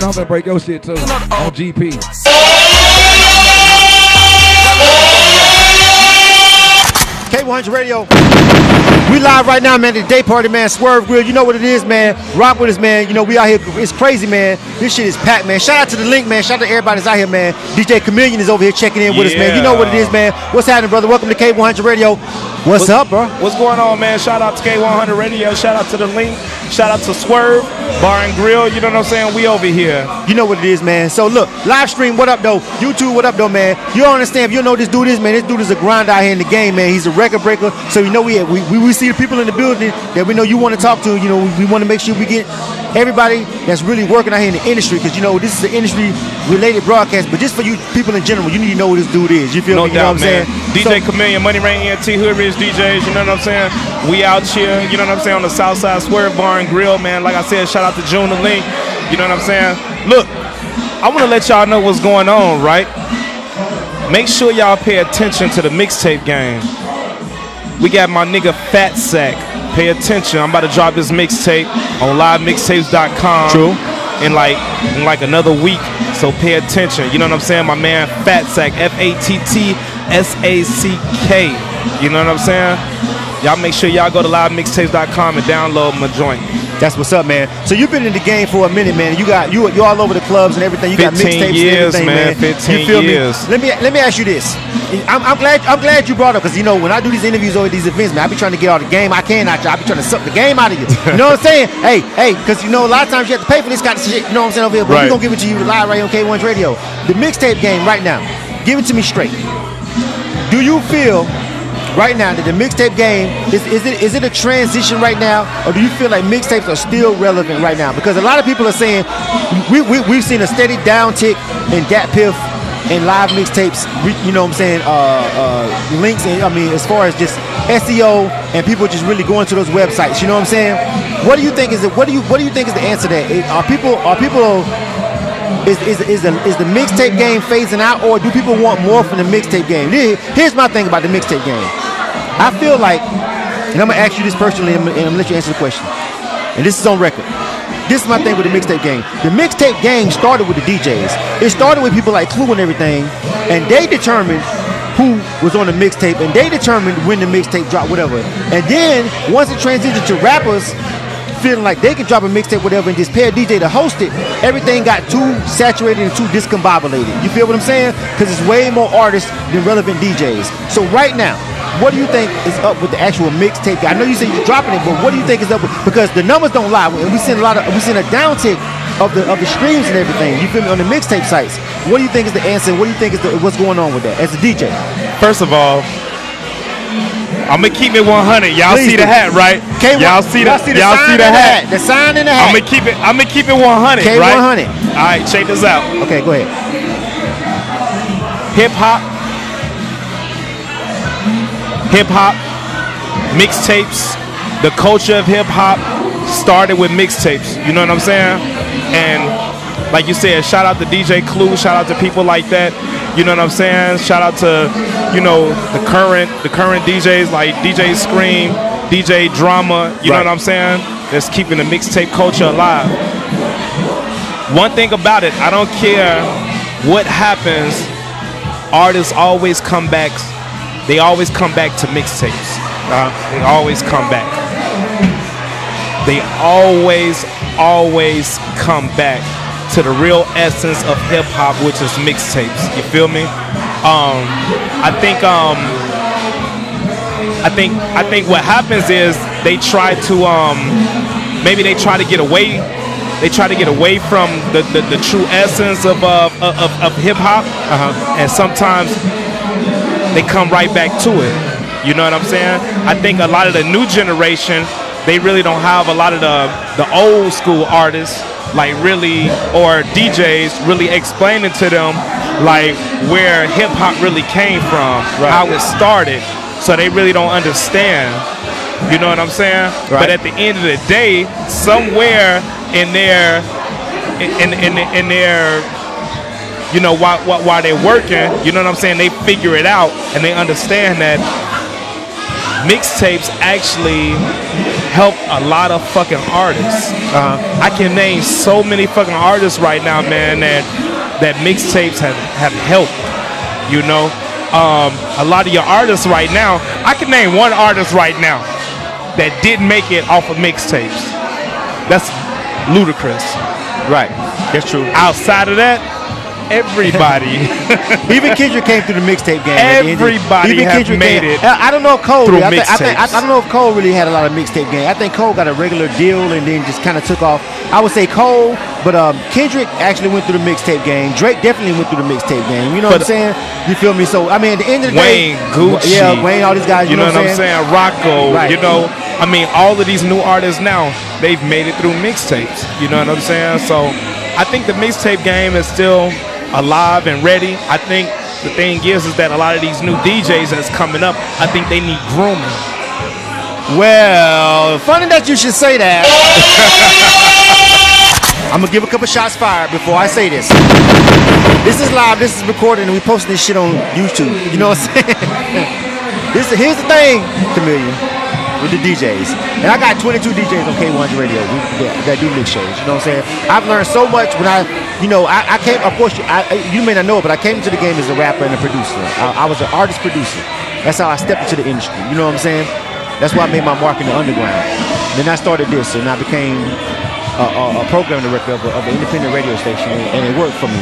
I'm gonna break your shit too on GP. K100 Radio. We live right now, man, at the day party, man. Swerve Grill. You know what it is, man. Rock with us, man. You know, we out here. It's crazy, man. This shit is packed, man. Shout out to the link, man. Shout out to everybody that's out here, man. DJ Kamillion is over here checking in with us, man. You know what it is, man. What's happening, brother? Welcome to K100 Radio. What's up, bro? What's going on, man? Shout out to K100 Radio. Shout out to the link. Shout out to Swerve Bar and Grill. You know what I'm saying? We over here. You know what it is, man. So look, live stream, what up, though? YouTube, what up, though, man? You don't understand. If you don't know who this dude is, man, this dude is a grind out here in the game, man. He's a record breaker. So you know we see the people in the building that we know you want to talk to. You know, we want to make sure we get everybody that's really working out here in the industry, because you know this is an industry-related broadcast. But just for you people in general, you need to know who this dude is. You feel me? No doubt, you know what man. I'm saying? DJ Kamillion, Money Rain ENT, Hood Ridge DJs. You know what I'm saying? We out here. You know what I'm saying? On the South Side Swerve Bar and Grill, man. Like I said, shout out to June the Link. You know what I'm saying? Look, I want to let y'all know what's going on, right? Make sure y'all pay attention to the mixtape game. We got my nigga Fat Sack. Pay attention. I'm about to drop this mixtape on livemixtapes.com. True. In like another week. So pay attention. You know what I'm saying? My man Fat Sack. FATTSACK. You know what I'm saying? Y'all make sure y'all go to livemixtapes.com and download my joint. That's what's up, man. So you've been in the game for a minute, man. You all over the clubs and everything. You got mixtapes and everything, man. 15 you feel years. Me? Let me ask you this. I'm glad you brought up, because you know when I do these interviews over these events, man, I be trying to get all the game I can out you. I be trying to suck the game out of you. You know what I'm saying? Hey, because you know a lot of times you have to pay for this kind of shit. You know what I'm saying over here? But we're gonna give it to you live right on K100 Radio. The mixtape game right now. Give it to me straight. Do you feel right now that the mixtape game is it a transition right now, or do you feel like mixtapes are still relevant right now? Because a lot of people are saying we've seen a steady downtick in Dat Piff and live mixtapes. You know what I'm saying? Links. And, I mean, as far as just SEO and people just really going to those websites. You know what I'm saying? What do you think is the answer to that? Is the mixtape game phasing out, or do people want more from the mixtape game? Here's my thing about the mixtape game. I feel like, and I'm gonna ask you this personally, and I'm gonna let you answer the question. And this is on record. This is my thing with the mixtape game. The mixtape game started with the DJs. It started with people like Clue and everything, and they determined who was on the mixtape, and they determined when the mixtape dropped, whatever. And then once it transitioned to rappers feeling like they could drop a mixtape, whatever, and just pay a DJ to host it, everything got too saturated and too discombobulated. You feel what I'm saying? Because it's way more artists than relevant DJs. So right now, what do you think is up with the actual mixtape? I know you said you're dropping it, but what do you think is up with? Because the numbers don't lie, and we've seen a downtick of the streams and everything. You feel me, on the mixtape sites? What do you think is the answer? What do you think is what's going on with that as a DJ? First of all, I'm gonna keep it 100. Y'all see the hat, right? Y'all see the hat. The sign in the hat. I'm gonna keep it 100, K100. right? All right, check this out. Okay, go ahead. Hip hop, mixtapes. The culture of hip hop started with mixtapes. You know what I'm saying? And like you said, shout out to DJ Clue. Shout out to people like that. You know what I'm saying? Shout out to, you know, the current DJs like DJ Scream, DJ Drama. You know what I'm saying? That's keeping the mixtape culture alive. One thing about it, I don't care what happens, artists always come back. They always come back to mixtapes. They always come back. They always come back to the real essence of hip hop, which is mixtapes. You feel me? I think what happens is they try to maybe they try to get away. They try to get away from the true essence of hip hop, and sometimes they come right back to it. You know what I'm saying? I think a lot of the new generation, they really don't have a lot of the old school artists, like really, or DJs really explaining to them like where hip hop really came from, how it started. So they really don't understand. You know what I'm saying? But at the end of the day, somewhere in their you know, while they're working, you know what I'm saying, they figure it out and they understand that mixtapes actually helped a lot of fucking artists. I can name so many fucking artists right now, man, that mixtapes have helped. You know, a lot of your artists right now, I can name one artist right now that didn't make it off of mixtapes. That's Ludacris. Right. That's true. Outside of that, everybody. Even Kendrick came through the mixtape game. Everybody have made it. I don't know if Cole. Through I mixtapes. don't know if Cole really had a lot of mixtape game. I think Cole got a regular deal and then just kind of took off. I would say Cole, but Kendrick actually went through the mixtape game. Drake definitely went through the mixtape game. You know what I'm saying? You feel me? So I mean, at the end of the day, Wayne, Gucci, yeah, Wayne, all these guys. You know what I'm saying? Rocco. Right. You know, I mean, all of these new artists now, they've made it through mixtapes. You know what I'm saying? So I think the mixtape game is still alive and ready. I think the thing is that a lot of these new DJs that's coming up, I think they need grooming. Well, funny that you should say that. I'm gonna give a couple shots fired before I say this. This is live, this is recorded, and we posting this shit on YouTube. You know what I'm saying? Here's the thing, Kamillion, with the DJs. And I got 22 DJs on K100 Radio that do mix shows. You know what I'm saying? I've learned so much when I came, of course, you may not know it, but I came into the game as a rapper and a producer. I was an artist producer. That's how I stepped into the industry. You know what I'm saying? That's why I made my mark in the underground. Then I started this, and I became a program director of an independent radio station, and it worked for me.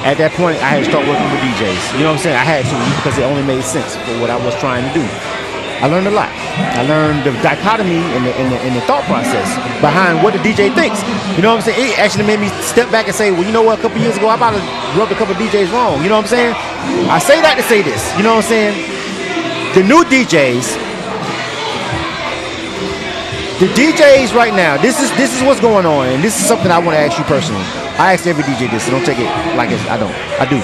At that point, I had to start working with DJs. You know what I'm saying? I had to, because it only made sense for what I was trying to do. I learned a lot. I learned the dichotomy and the thought process behind what the DJ thinks. You know what I'm saying? It actually made me step back and say, well, you know what? A couple years ago, I about to rub a couple DJs wrong. You know what I'm saying? I say that to say this. You know what I'm saying? The new DJs right now, this is what's going on, and this is something I want to ask you personally. I ask every DJ this, so don't take it like it's, I don't. I do.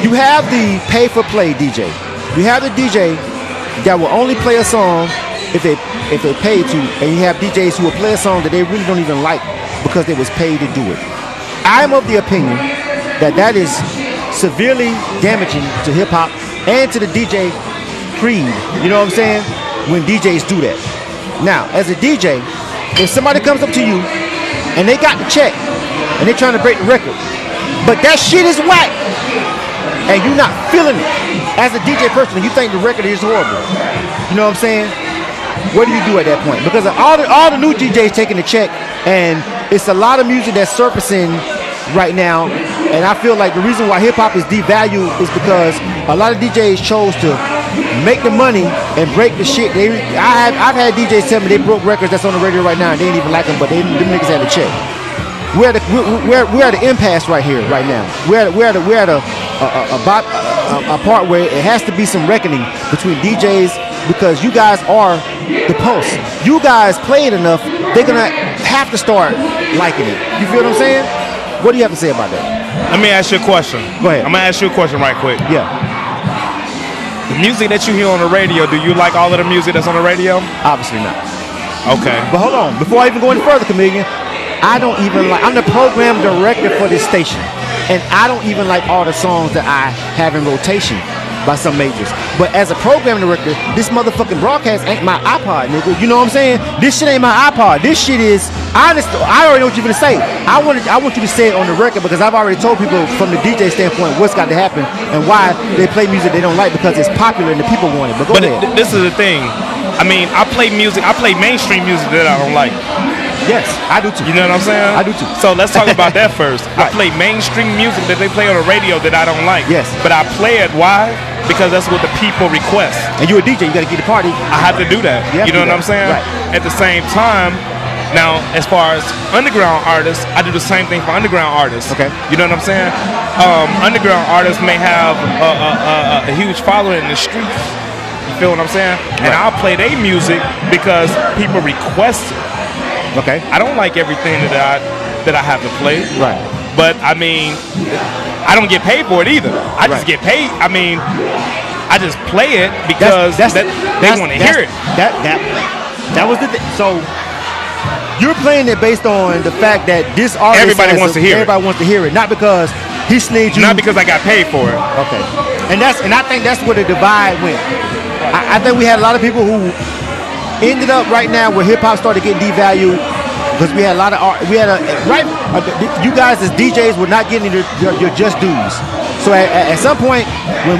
You have the pay-for-play DJ. You have the DJ that will only play a song if they pay to, and you have DJs who will play a song that they really don't even like because they was paid to do it. I'm of the opinion that is severely damaging to hip-hop and to the DJ creed. You know what I'm saying? When DJs do that. Now, as a DJ, if somebody comes up to you and they got the check and they're trying to break the record, but that shit is whack and you're not feeling it, as a DJ person, you think the record is horrible. You know what I'm saying? What do you do at that point? Because all the new DJs taking the check, and it's a lot of music that's surfacing right now, and I feel like the reason why hip-hop is devalued is because a lot of DJs chose to make the money and break the shit. I've had DJs tell me they broke records that's on the radio right now and they didn't even like them, but them niggas had a check. We're at the impasse right here, right now. We're at a part where it has to be some reckoning between DJs, because you guys are the pulse. You guys play it enough, they're gonna have to start liking it. You feel what I'm saying? What do you have to say about that? Let me ask you a question. Go ahead. I'm gonna ask you a question right quick. Yeah. The music that you hear on the radio, do you like all of the music that's on the radio? Obviously not. Okay. But hold on, before I even go any further, Kamillion, I don't even like, I'm the program director for this station, and I don't even like all the songs that I have in rotation by some majors. But as a program director, this motherfucking broadcast ain't my iPod, nigga. You know what I'm saying? This shit ain't my iPod. This shit is honest. I already know what you're gonna say. I want you to say it on the record, because I've already told people from the DJ standpoint what's got to happen and why they play music they don't like, because it's popular and the people want it. But go ahead. This is the thing. I mean, I play mainstream music that I don't like. Yes, I do too. You know what I'm saying? I do too. So let's talk about that first. Right. I play mainstream music that they play on the radio that I don't like. Yes. But I play it, why? Because that's what the people request. And you're a DJ, you gotta get the party. I have to do that. You know what I'm saying? Right. At the same time, now, as far as underground artists, I do the same thing for underground artists. Okay. You know what I'm saying? Underground artists may have a huge following in the streets. You feel what I'm saying? And I'll play their music because people request it. Okay. I don't like everything that I have to play. Right. But I mean, I don't get paid for it either. I just get paid. I mean, I just play it because they want to hear it. That was the thing. So you're playing it based on the fact that this artist everybody wants to hear it, not because he sneed you. Not because I got paid for it. Okay. And I think that's where the divide went. I think we had a lot of people who ended up right now where hip hop started getting devalued because we had a lot of art. We had you guys as DJs were not getting your just dues. So at some point, when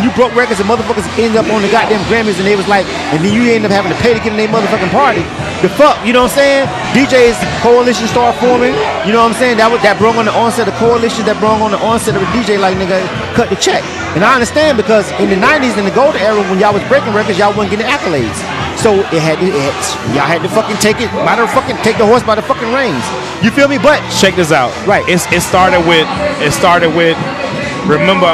you broke records and motherfuckers ended up on the goddamn Grammys and they was like, and then you ended up having to pay to get in their motherfucking party. The fuck, you know what I'm saying? DJs coalition started forming. You know what I'm saying? That brought on the onset of coalition. That brought on the onset of a DJ like nigga cut the check. And I understand because in the 90s, in the golden era, when y'all was breaking records, y'all wasn't getting accolades. So y'all had to fucking take the horse by the fucking reins. You feel me? But check this out. Right. It started with. Remember,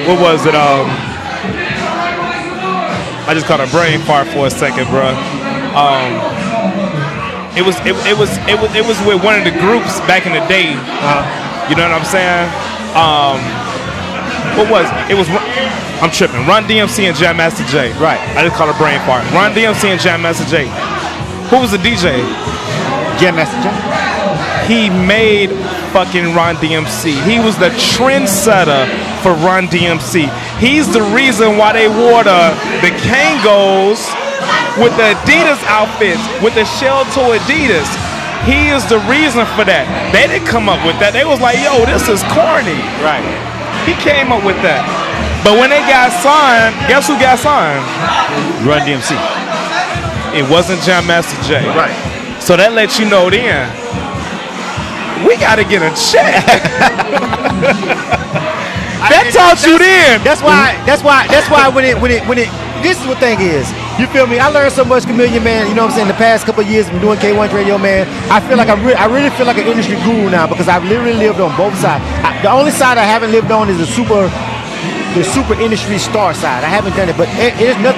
what was it? I just caught a brain fart for a second, bro. It was with one of the groups back in the day. You know what I'm saying? What was it? It was. I'm tripping. Run DMC and Jam Master Jay. Right. I just caught a brain fart. Run DMC and Jam Master Jay. Who was the DJ? Jam Master Jay. He made fucking Run DMC. He was the trendsetter for Run DMC. He's the reason why they wore the Kangos with the Adidas outfits, with the shell toe Adidas. He is the reason for that. They didn't come up with that. They was like, yo, this is corny. Right. He came up with that. But when they got signed, guess who got signed? Run DMC. It wasn't Jam Master Jay. Right. So that lets you know then, we gotta get a check. That taught you then. That's why when it this is what thing is. You feel me? I learned so much, Kamillion, man. You know what I'm saying? The past couple of years of doing K1's radio, man. I feel like I really feel like an industry guru now because I've literally lived on both sides. The only side I haven't lived on is the super industry star side. I haven't done it, but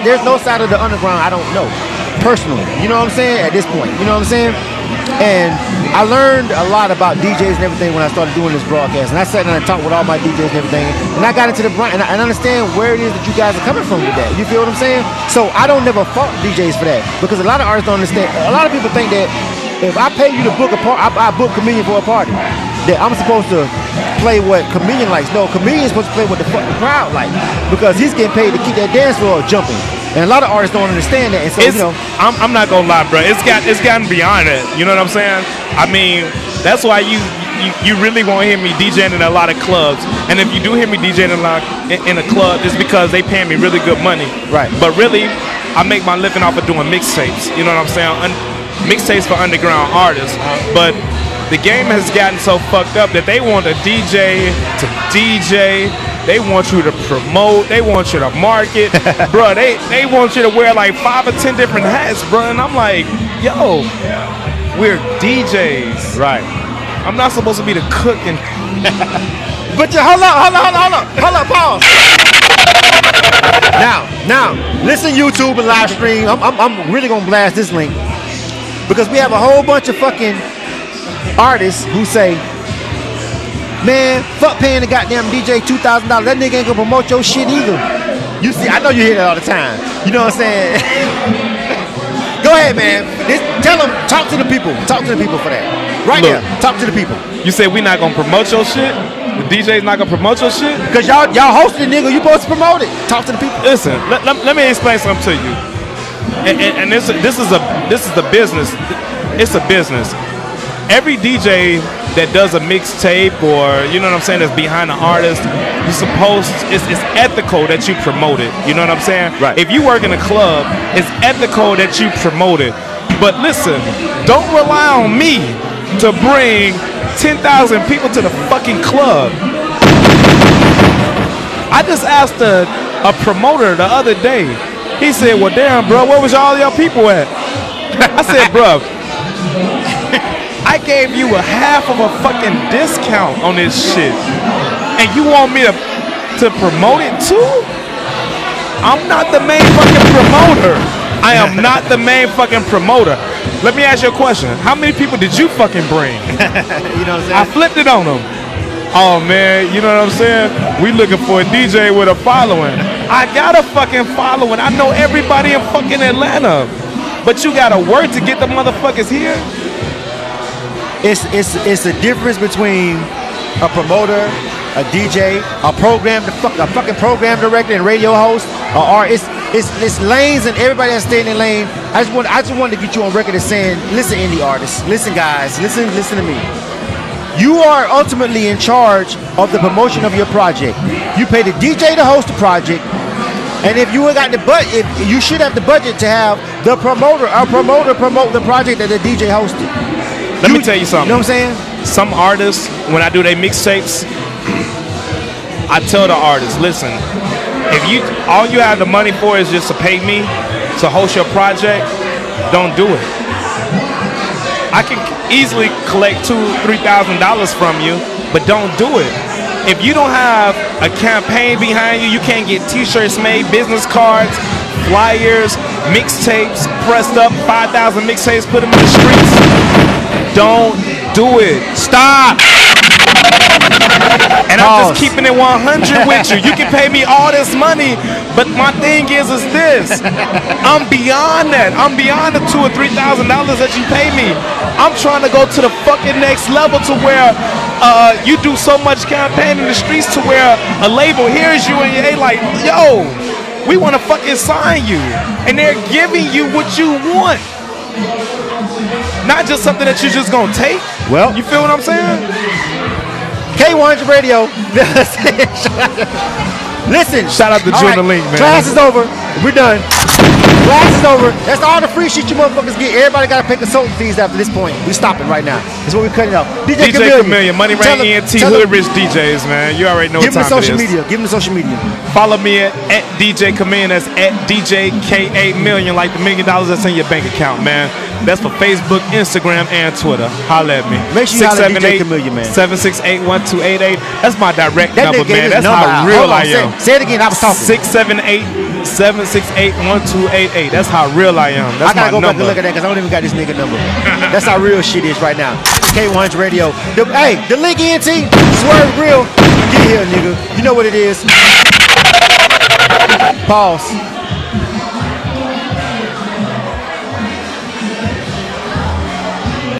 there's no side of the underground I don't know personally. You know what I'm saying? At this point, you know what I'm saying? And I learned a lot about DJs and everything when I started doing this broadcast. And I sat down and talked with all my DJs and everything. And I got into the brand and I understand where it is that you guys are coming from with that. You feel what I'm saying? So I don't never fault DJs for that because a lot of artists don't understand. A lot of people think that if I pay you to book a party, I book Kamillion for a party, that I'm supposed to play what Kamillion likes. No, Kamillion's supposed to play what the fuck the crowd likes because he's getting paid to keep that dance floor jumping. And a lot of artists don't understand that. And so, you know, I'm not gonna lie, bro. It's gotten beyond it. You know what I'm saying? I mean, that's why you really won't hear me DJing in a lot of clubs. And if you do hear me DJing in a club, it's because they paying me really good money. Right. But really, I make my living off of doing mixtapes. You know what I'm saying? Mixtapes for underground artists. But the game has gotten so fucked up that they want a DJ to DJ. They want you to promote. They want you to market. Bro, they want you to wear like 5 or 10 different hats, bro. And I'm like, yo, we're DJs. Right. I'm not supposed to be the cook and... But hold up, pause. Now, listen YouTube and live stream. I'm really gonna blast this link because we have a whole bunch of fucking artists who say, man, fuck paying the goddamn DJ $2,000. That nigga ain't gonna promote your shit either. You see, I know you hear that all the time. You know what I'm saying? Go ahead, man. Tell them, talk to the people. Talk to the people for that. Right there, talk to the people. You say we not gonna promote your shit? The DJ's not gonna promote your shit? Because y'all hosting the nigga, you supposed to promote it. Talk to the people. Listen, let me explain something to you. And this is a business. It's a business. Every DJ that does a mixtape or, you know what I'm saying, that's behind the artist, it's ethical that you promote it. You know what I'm saying? Right. If you work in a club, it's ethical that you promote it. But listen, don't rely on me to bring 10,000 people to the fucking club. I just asked a promoter the other day. He said, well, damn, bro, where was all your people at? I said, bro, I gave you a half of a fucking discount on this shit. And you want me to promote it too? I'm not the main fucking promoter. I am not the main fucking promoter. Let me ask you a question. How many people did you fucking bring? You know what I'm saying? I flipped it on them. Oh, man, you know what I'm saying? We looking for a DJ with a following. I got a fucking following. I know everybody in fucking Atlanta. But you got to work to get the motherfuckers here? It's a difference between a promoter, a DJ, a fucking program director and radio host, or artist. it's lanes and everybody has to stay in their lane. I just wanted to get you on record as saying, listen, indie artists, listen, guys, listen to me. You are ultimately in charge of the promotion of your project. You pay the DJ to host the project, and if you got the budget, you should have the budget to have the promoter promote the project that the DJ hosted. Let me tell you something. You know what I'm saying? Some artists, when I do their mixtapes, I tell the artist, listen, if all you have the money for is just to pay me to host your project, don't do it. I can easily collect $2,000-$3,000 from you, but don't do it. If you don't have a campaign behind you, you can't get t-shirts made, business cards, flyers, mixtapes, pressed up, 5,000 mixtapes, put them in the streets. Don't do it. Stop. And I'm just keeping it 100 with you. You can pay me all this money, but my thing is this. I'm beyond that. I'm beyond the $2,000 or $3,000 that you pay me. I'm trying to go to the fucking next level to where you do so much campaign in the streets to where a label hears you and they like, yo, we want to fucking sign you. And they're giving you what you want. Not just something that you're just gonna take. Well, you feel what I'm saying? K100 Radio. Listen. Shout out to Junior Link, man. Class is over. We're done. Class is over. That's all the free shit you motherfuckers get. Everybody got to pay consultant fees after this point. We stopping right now. That's what we're cutting off. DJ Kamillion, Money Rain ENT, Hood Rich DJs, man. You already know what time it is. Give them the social media. Follow me at DJ Kamillion. That's at DJ K8 Million, like the $1 million that's in your bank account, man. That's for Facebook, Instagram, and Twitter. Holla at me. Make sure you holla at DJ Kamillion, man. 768-1288. That's my direct number, man. That's how real I am. Say it again. I was talking. 678-768-1288. That's how real I am. That's my number. I gotta go back and look at that because I don't even got this nigga number. That's how real shit is right now. K100 Radio. The Link ENT, Swerve Grill. Get here, nigga. You know what it is. Pause.